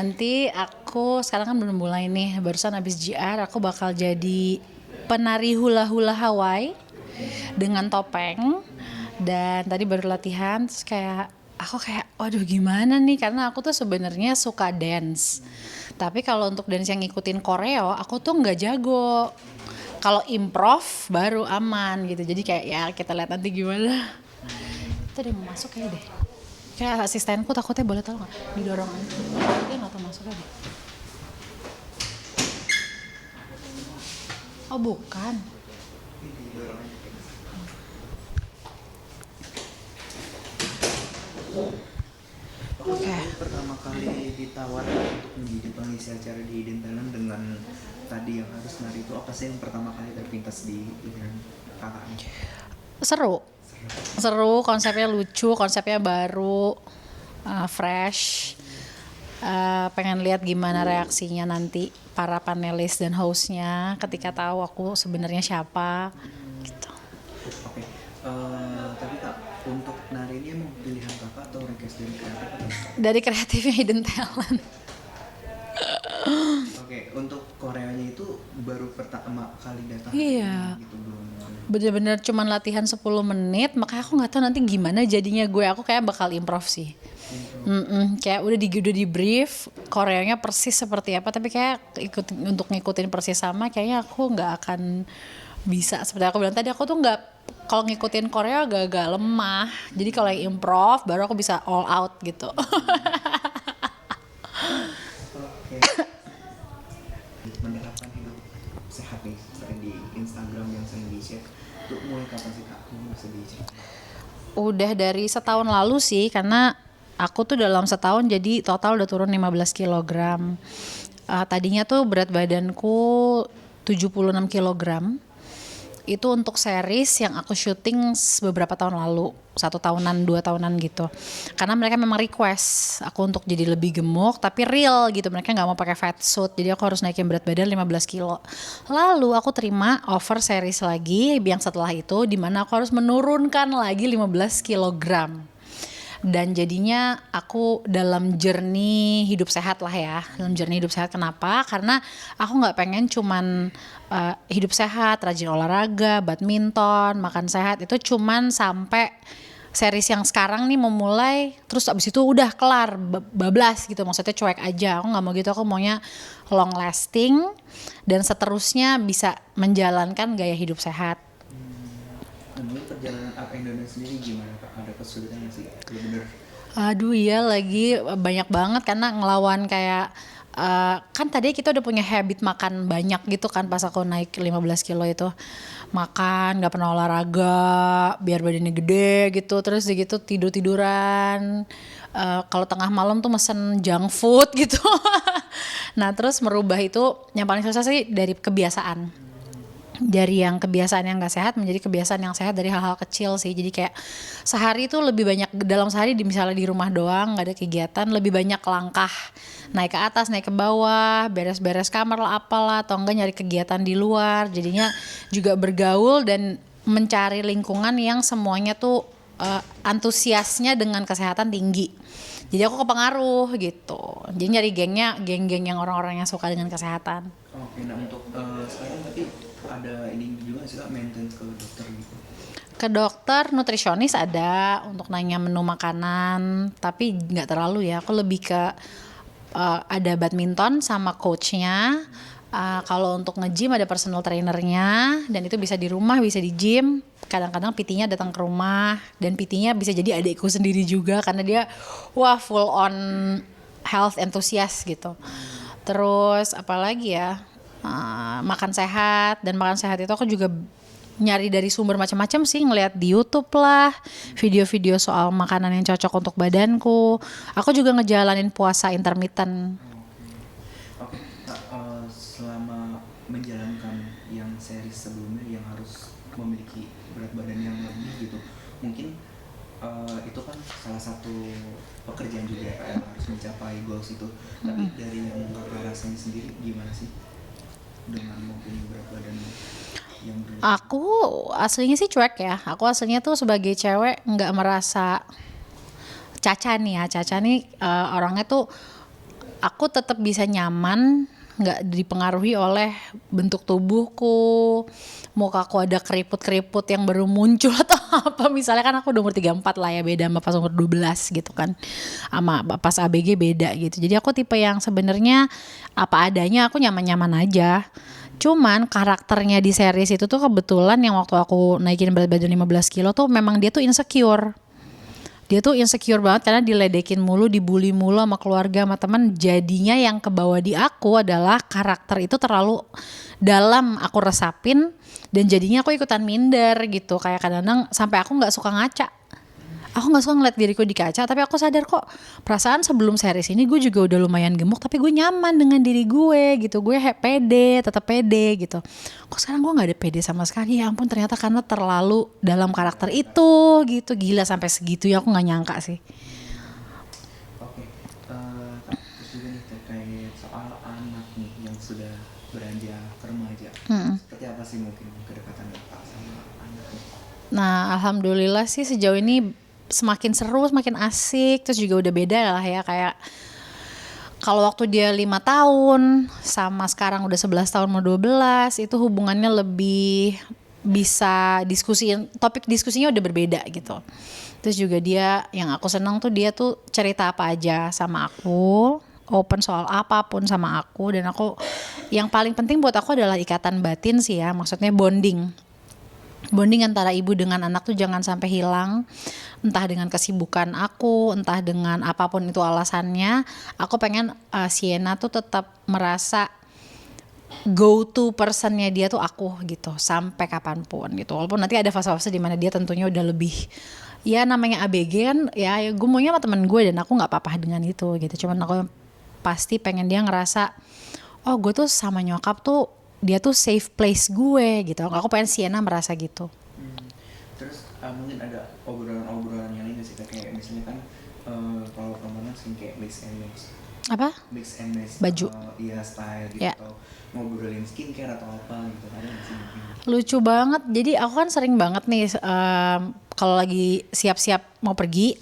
Nanti aku sekarang kan belum mulai nih, barusan abis GR aku bakal jadi penari hula hula Hawaii dengan topeng. Dan tadi baru latihan terus kayak aku kayak waduh gimana nih, karena aku tuh sebenarnya suka dance. Tapi kalau untuk dance yang ngikutin koreo aku tuh nggak jago. Kalau improv baru aman gitu. Jadi kayak ya kita lihat nanti gimana. Itu udah mau masuk kayak deh. Kayak asistenku takutnya boleh tahu nggak didorong aja. Dia nggak tahu masuk aja. Oh bukan. Oke. Pertama kali ditawarkan untuk menjadi pengisi acara di Hidden Talent dengan tadi yang harus nari itu, apa sih yang pertama kali terpintas di pikiran kakak? Seru, konsepnya lucu, konsepnya baru, fresh. Pengen lihat gimana reaksinya nanti para panelis dan hostnya ketika tahu aku sebenarnya siapa gitu. Oke, tapi kak, untuk nari ini emang pilihan kakak atau request dari kreatif atau? Dari kreatifnya Hidden Talent. Oke, untuk koreanya itu baru pertama kali datang. Iya. Gitu belum. Bener-bener cuman latihan 10 menit, makanya aku nggak tahu nanti gimana jadinya gue. Aku kayak bakal improv sih. Kayak udah di brief koreanya persis seperti apa, tapi kayak untuk ngikutin persis sama kayaknya aku nggak akan bisa. Seperti aku bilang tadi, aku tuh nggak, kalau ngikutin Korea agak lemah. Jadi kalau yang improv baru aku bisa all out gitu. Oke. Menerapkan hidup sehat nih, sering di Instagram yang sering di share. Itu mulai kapan sih kak? Bisa diceritain? Udah dari setahun lalu sih, karena aku tuh dalam setahun jadi total udah turun 15 kilogram. Tadinya tuh berat badanku 76 kilogram. Itu untuk series yang aku syuting beberapa tahun lalu, 1 tahunan 2 tahunan gitu, karena mereka memang request aku untuk jadi lebih gemuk tapi real gitu. Mereka nggak mau pakai fat suit, jadi aku harus naikin berat badan 15 kilo. Lalu aku terima offer series lagi yang setelah itu, dimana aku harus menurunkan lagi 15 kilogram. Dan jadinya aku dalam journey hidup sehat lah ya, dalam journey hidup sehat. Kenapa? Karena aku nggak pengen cuman hidup sehat, rajin olahraga, badminton, makan sehat, itu cuman sampai series yang sekarang nih memulai, terus abis itu udah kelar, bablas gitu, maksudnya cuek aja. Aku nggak mau gitu, aku maunya long lasting dan seterusnya bisa menjalankan gaya hidup sehat. Namanya perjalanan up and down sendiri gimana kak? Ada kesulitan nggak sih? Bener-bener. Aduh iya, lagi banyak banget karena ngelawan kayak kan tadi kita udah punya habit makan banyak gitu kan pas aku naik 15 kilo itu. Makan, gak pernah olahraga, biar badannya gede gitu, terus gitu tidur-tiduran. Kalau tengah malam tuh mesen junk food gitu. Nah terus merubah itu, yang paling susah sih dari kebiasaan. Dari yang kebiasaan yang gak sehat menjadi kebiasaan yang sehat dari hal-hal kecil sih. Jadi kayak sehari itu lebih banyak, dalam sehari misalnya di rumah doang gak ada kegiatan, lebih banyak langkah, naik ke atas, naik ke bawah, beres-beres kamar lah apalah, atau enggak nyari kegiatan di luar. Jadinya juga bergaul dan mencari lingkungan yang semuanya tuh antusiasnya dengan kesehatan tinggi. Jadi aku kepengaruh gitu. Jadi nyari geng-geng yang orang-orang yang suka dengan kesehatan. Oke, nah untuk sekarang berarti ada ini juga sih kak, maintenance ke dokter gitu? Ke dokter nutrisionis ada untuk nanya menu makanan, tapi nggak terlalu ya. Aku lebih ke ada badminton sama coachnya. Kalau untuk nge-gym ada personal trainernya, dan itu bisa di rumah, bisa di gym. Kadang-kadang PT-nya datang ke rumah, dan PT-nya bisa jadi adikku sendiri juga karena dia wah full on health enthusiast gitu. Terus apalagi ya, makan sehat, dan makan sehat itu aku juga nyari dari sumber macam-macam sih, ngelihat di YouTube lah, video-video soal makanan yang cocok untuk badanku. Aku juga ngejalanin puasa intermittent. Oke, kak, selama menjalankan yang series sebelumnya yang harus memiliki berat badan yang lebih gitu, mungkin itu kan salah satu pekerjaan juga ya kak, yang harus mencapai goals itu. Tapi dari yang kakak rasain sendiri gimana sih dengan mempunyai berat badan yang berlebih? Aku aslinya sih cuek ya. Aku aslinya tuh sebagai cewek nggak merasa Caca nih orangnya tuh aku tetap bisa nyaman, nggak dipengaruhi oleh bentuk tubuhku, mukaku ada keriput-keriput yang baru muncul atau apa. Misalnya kan aku udah umur 34 lah ya, beda sama pas umur 12 gitu kan, sama pas ABG beda gitu. Jadi aku tipe yang sebenarnya apa adanya, aku nyaman-nyaman aja. Cuman karakternya di series itu tuh kebetulan yang waktu aku naikin berat badan 15 kilo tuh memang dia tuh insecure. Dia tuh insecure banget karena diledekin mulu, dibully mulu sama keluarga, sama teman. Jadinya yang kebawa di aku adalah karakter itu terlalu dalam aku resapin, dan jadinya aku ikutan minder gitu. Kayak kadang-kadang sampai aku nggak suka ngaca. Aku nggak suka ngeliat diriku di kaca, tapi aku sadar kok perasaan sebelum series ini gue juga udah lumayan gemuk, tapi gue nyaman dengan diri gue gitu. Gue pede, tetap pede gitu. Kok sekarang gue nggak ada pede sama sekali? Ya ampun, ternyata karena terlalu dalam karakter itu gitu. Gila, sampai segitu ya, aku nggak nyangka sih. Oke, terus juga nih terkait soal anak nih yang sudah beranjak remaja. Seperti apa sih mungkin kedekatan Bapak sama anaknya? Nah, alhamdulillah sih sejauh ini semakin seru, semakin asik. Terus juga udah beda lah ya, kayak kalau waktu dia 5 tahun sama sekarang udah 11 tahun mau 12, itu hubungannya lebih bisa diskusiin, topik diskusinya udah berbeda gitu. Terus juga dia, yang aku senang tuh dia tuh cerita apa aja sama aku, open soal apapun sama aku. Dan aku, yang paling penting buat aku adalah ikatan batin sih ya, maksudnya bonding antara ibu dengan anak tuh jangan sampai hilang. Entah dengan kesibukan aku, entah dengan apapun itu alasannya, aku pengen Sienna tuh tetap merasa go to personnya dia tuh aku gitu, sampai kapanpun gitu. Walaupun nanti ada fase-fase dimana dia tentunya udah lebih, ya namanya ABG kan ya, gue maunya sama temen gue dan aku nggak apa-apa dengan itu gitu. Cuman aku pasti pengen dia ngerasa, oh gue tuh sama nyokap tuh, dia tuh safe place gue gitu. Aku pengen Sienna merasa gitu. Terus mungkin ada obrolan-obrolan yang lain gak sih, kayak misalnya kan kalau perempuan sering kayak mix and match. Apa? Mix and match Baju. iya style gitu, Ya. atau ngobrolin skincare atau apa gitu, ada nggak sih mungkin? Lucu banget. Jadi aku kan sering banget nih kalau lagi siap-siap mau pergi,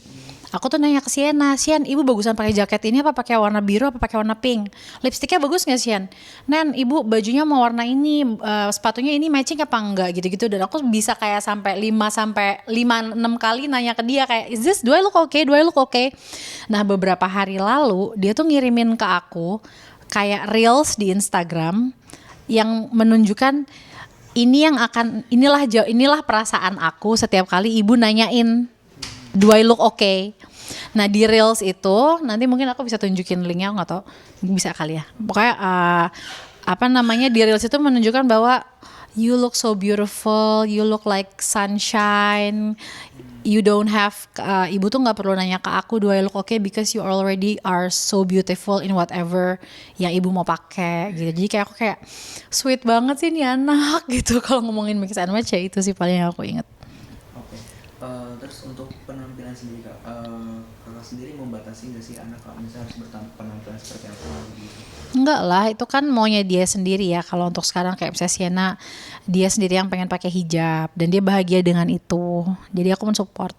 aku tuh nanya ke Sienna, Sian, ibu bagusan pakai jaket ini apa pakai warna biru apa pakai warna pink? Lipstiknya bagus nggak Sian? Nen, ibu bajunya mau warna ini, sepatunya ini matching apa enggak gitu-gitu. Dan aku bisa kayak sampai 5 6 kali nanya ke dia kayak, is this, do I look okay? Do I look okay? Nah, beberapa hari lalu dia tuh ngirimin ke aku kayak reels di Instagram yang menunjukkan inilah perasaan aku setiap kali ibu nanyain, do I look okay? Nah di reels itu nanti mungkin aku bisa tunjukin linknya, aku nggak tahu bisa kali ya. Pokoknya di reels itu menunjukkan bahwa you look so beautiful, you look like sunshine. You don't have, ibu tuh nggak perlu nanya ke aku do I look okay, because you already are so beautiful in whatever yang ibu mau pakai gitu. Jadi kayak aku kayak sweet banget sih nih anak gitu. Kalau ngomongin mix and match ya itu sih paling yang aku inget. Oke. Terus untuk penampilan sendiri kak, kakak sendiri membatasi nggak sih anak kalau misalnya harus penampilan seperti apa gitu? Enggak lah, itu kan maunya dia sendiri ya. Kalau untuk sekarang kayak misalnya Sienna, dia sendiri yang pengen pakai hijab dan dia bahagia dengan itu. Jadi aku mensupport.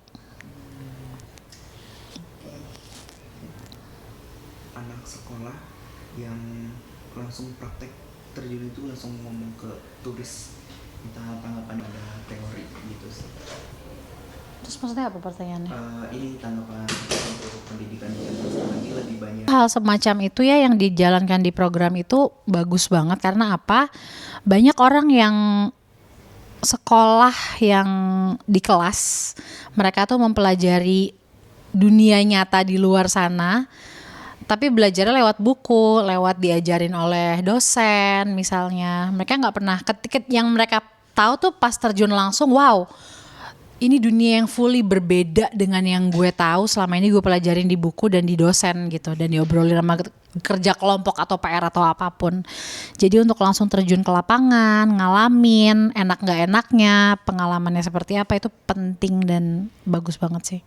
Anak sekolah yang langsung praktek terjun itu langsung ngomong ke turis, entah tanggapan ada teori gitu sih. Terus maksudnya apa pertanyaannya? Ini tanggapan untuk pendidikan yang sekarang ini lebih banyak. Hal semacam itu ya yang dijalankan di program itu bagus banget. Karena apa? Banyak orang yang sekolah yang di kelas, mereka tuh mempelajari dunia nyata di luar sana, tapi belajarnya lewat buku, lewat diajarin oleh dosen misalnya. Mereka nggak pernah, ketika yang mereka tahu tuh pas terjun langsung, wow, ini dunia yang fully berbeda dengan yang gue tahu selama ini gue pelajarin di buku dan di dosen gitu, dan diobrolin sama kerja kelompok atau PR atau apapun. Jadi untuk langsung terjun ke lapangan, ngalamin enak gak enaknya, pengalamannya seperti apa, itu penting dan bagus banget sih.